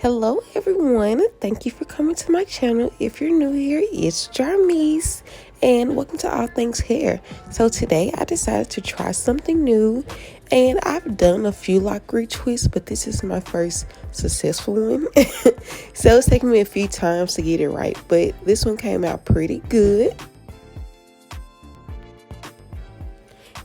Hello everyone, thank you for coming to my channel. If you're new here, it's Jarmise and welcome to All Things Hair. So today I decided to try something new, and I've done a few lock retwists, but this is my first successful one. So it's taken me a few times to get it right, but this one came out pretty good.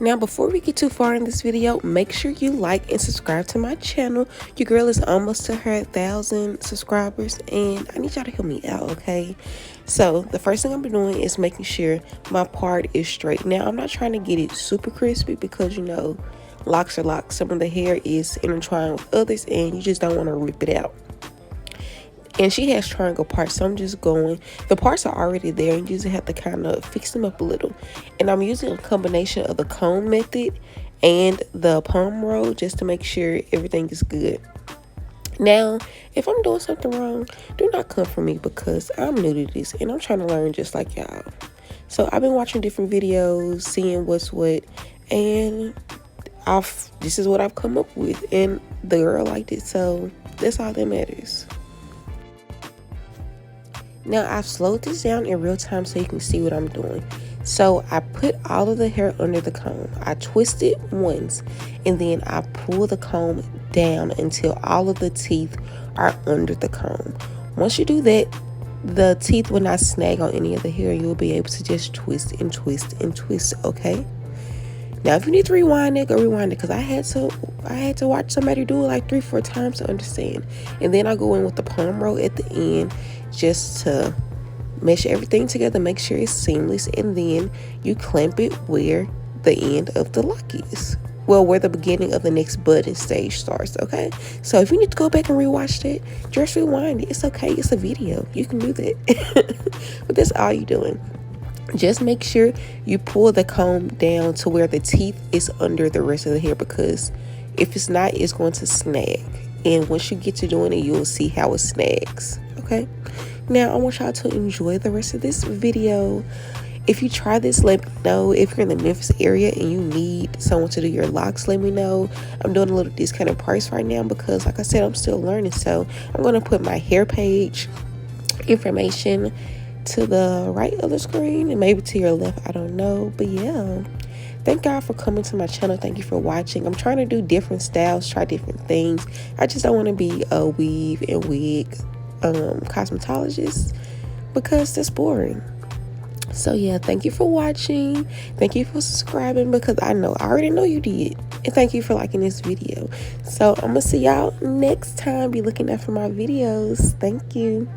Now, before we get too far in this video, make sure you like and subscribe to my channel. Your girl is almost to her 1,000 subscribers, and I need y'all to help me out, okay? So, the first thing I'm doing is making sure my part is straight. Now, I'm not trying to get it super crispy because, you know, locks are locks. Some of the hair is intertwined with others, and you just don't want to rip it out. And she has triangle parts, so I'm just going, the parts are already there, and you just have to kind of fix them up a little. And I'm using a combination of the comb method and the palm roll just to make sure everything is good. Now, if I'm doing something wrong, do not come for me because I'm new to this and I'm trying to learn just like y'all. So I've been watching different videos, seeing what's what, and this is what I've come up with, and the girl liked it, so that's all that matters. Now, I've slowed this down in real time so you can see what I'm doing. So I put all of the hair under the comb. I twist it once, and then I pull the comb down until all of the teeth are under the comb. Once you do that, the teeth will not snag on any of the hair. You'll be able to just twist and twist and twist, okay? Now, if you need to rewind it, go rewind it, because I had to watch somebody do it like 3-4 times to understand. And then I go in with the palm roll at the end just to mesh everything together, make sure it's seamless, and then you clamp it where the end of the lock is. Well, where the beginning of the next button stage starts, okay? So if you need to go back and rewatch that, just rewind it. It's okay. It's a video. You can do that. But that's all you're doing. Just make sure you pull the comb down to where the teeth is under the rest of the hair, because if it's not, it's going to snag. And once you get to doing it, you'll see how it snags, okay? Now, I want y'all to enjoy the rest of this video. If you try this, let me know. If you're in the Memphis area and you need someone to do your locks, let me know. I'm doing a little discounted price right now because, like I said, I'm still learning. So I'm going to put my hair page information to the right of the screen and maybe to your left, I don't know. But yeah, thank God for coming to my channel. Thank you for watching. I'm trying to do different styles, try different things. I just don't want to be a weave and wig cosmetologist because that's boring. So yeah, thank you for watching. Thank you for subscribing, because I already know you did. And thank you for liking this video. So I'm gonna see y'all next time. Be looking out for my videos. Thank you.